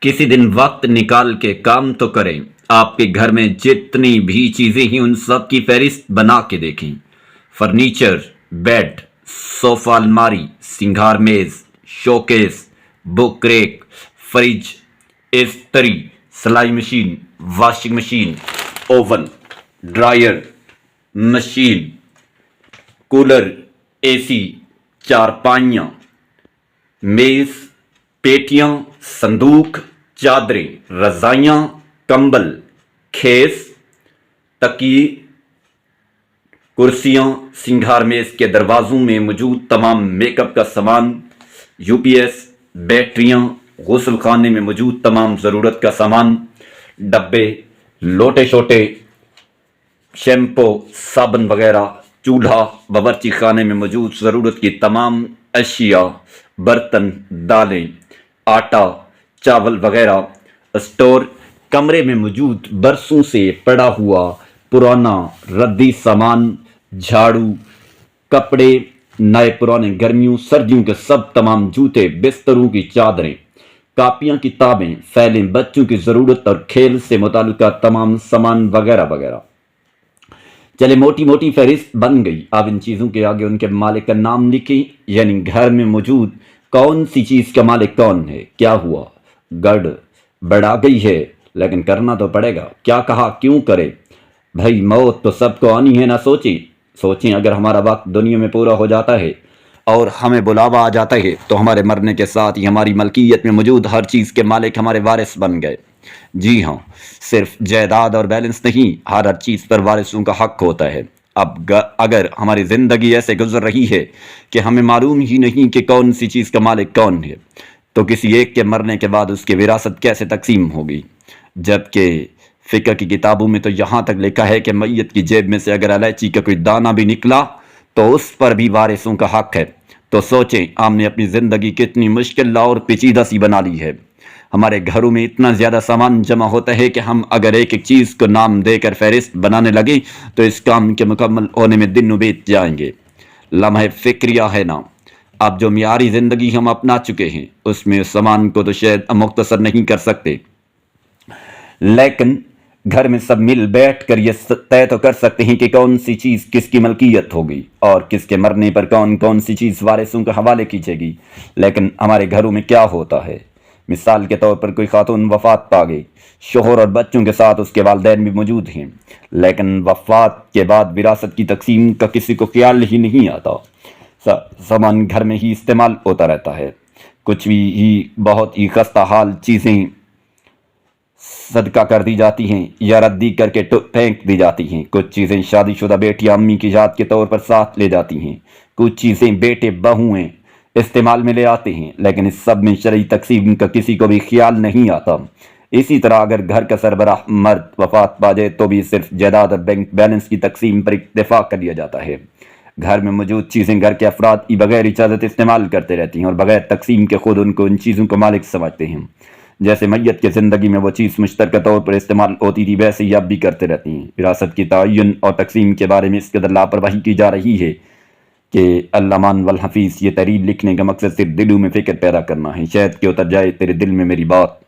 किसी दिन वक्त निकाल के काम तो करें। आपके घर में जितनी भी चीजें हैं उन सब की फहरिस्त बना के देखें। फर्नीचर, बेड, सोफा, अलमारी, सिंगार मेज, शोकेस, बुक रेक, फ्रिज, इस्त्री, सिलाई machine, washing machine, oven, dryer, machine, cooler, AC, चारपाइयाँ, मेज, पेटियां, संदूक, चादरें, रजाइयां, कंबल, खेस, तकिए, कुर्सियां, सिंगार मेज के दरवाजों में मौजूद तमाम मेकअप का सामान, यूपीएस, बैटरियां, गुस्ल खाने में मौजूद तमाम ज़रूरत का सामान, डब्बे, लोटे छोटे, शैम्पू, साबुन वगैरह, चूल्हा, बावर्ची खाने में मौजूद ज़रूरत की तमाम अशिया, बर्तन, दालें, आटा, चावल वगैरह, स्टोर, कमरे में मौजूद बरसों से पड़ा हुआ पुराना रद्दी सामान, झाड़ू, कपड़े, नए पुराने, गर्मियों सर्दियों के सब तमाम जूते, बिस्तरों की चादरें, कापियां, किताबें, फाइलें, बच्चों की ज़रूरत और खेल से मुताल्लिका तमाम सामान वगैरह वगैरह। चले मोटी मोटी फहरिस्त बन गई। अब इन चीज़ों के आगे उनके मालिक का नाम लिखें, यानी घर में मौजूद कौन सी चीज़ का मालिक कौन है। क्या हुआ, गड़बड़ आ गई है, लेकिन करना तो पड़ेगा। क्या कहा, क्यों करे भाई, मौत तो सबको आनी है ना। सोचें अगर हमारा वक्त दुनिया में पूरा हो जाता है और हमें बुलावा आ जाता है तो हमारे मरने के साथ ही हमारी मलकियत में मौजूद हर चीज़ के मालिक हमारे वारिस बन गए। जी हाँ, सिर्फ जायदाद और बैलेंस नहीं, हर चीज़ पर वारिसों का हक होता है। अब अगर हमारी ज़िंदगी ऐसे गुजर रही है कि हमें मालूम ही नहीं कि कौन सी चीज़ का मालिक कौन है, तो किसी एक के मरने के बाद उसकी विरासत कैसे तकसीम होगी। जबकि फ़िक्र की किताबों में तो यहाँ तक लिखा है कि मैयत की जेब में से अगर इलायची का कोई दाना भी निकला तो उस पर भी वारिसों का हक है। तो सोचें, हमने अपनी ज़िंदगी कितनी मुश्किल और पेचीदा सी बना ली है। हमारे घरों में इतना ज़्यादा सामान जमा होता है कि हम अगर एक एक चीज़ को नाम देकर फहरिस्त बनाने लगे तो इस काम के मुकम्मल होने में दिन बीत जाएंगे। लम्हे फ़िक्रिया है ना। अब जो मियारी ज़िंदगी हम अपना चुके हैं उसमें उस सामान को तो शायद मुख्तसर नहीं कर सकते, लेकिन घर में सब मिल बैठ कर ये तय तो कर सकते हैं कि कौन सी चीज़ किसकी मलकियत होगी और किसके मरने पर कौन कौन सी चीज़ वारिसों के हवाले की जाएगी। लेकिन हमारे घरों में क्या होता है, मिसाल के तौर पर कोई खातून वफ़ात पा गई, शोहर और बच्चों के साथ उसके वालिदैन भी मौजूद हैं, लेकिन वफ़ात के बाद विरासत की तकसीम का किसी को ख्याल ही नहीं आता। सामान घर में ही इस्तेमाल होता रहता है। कुछ भी ही बहुत ही खस्ता हाल चीज़ें सदका कर दी जाती हैं या रद्दी करके फेंक दी जाती हैं। कुछ चीज़ें शादीशुदा बेटियां अम्मी की याद के तौर पर साथ ले जाती हैं। कुछ चीज़ें बेटे बहुएं इस्तेमाल में ले आते हैं, लेकिन इस सब में शरई तकसीम का किसी को भी ख्याल नहीं आता। इसी तरह अगर घर का सरबराह मर्द वफात पा जाए तो भी सिर्फ जायदाद और बैंक बैलेंस की तकसीम पर इत्तेफाक कर लिया जाता है। घर में मौजूद चीज़ें घर के अफराद की बगैर इजाज़त इस्तेमाल करते रहती हैं और बगैर तकसीम के खुद उनको उन चीज़ों को मालिक समझते हैं। जैसे मैयत की ज़िंदगी में वो चीज़ मुश्तरका तौर पर इस्तेमाल होती थी, वैसे ही अब भी करते रहती हैं। विरासत की तयन और तकसीम के बारे में इस कदर लापरवाही की जा रही है कि अल्लामान वल हफीज़ ये तहरीर लिखने का मकसद सिर्फ दिलों में फ़िक्र पैदा करना है। शायद कि उतर जाए तेरे दिल में मेरी बात।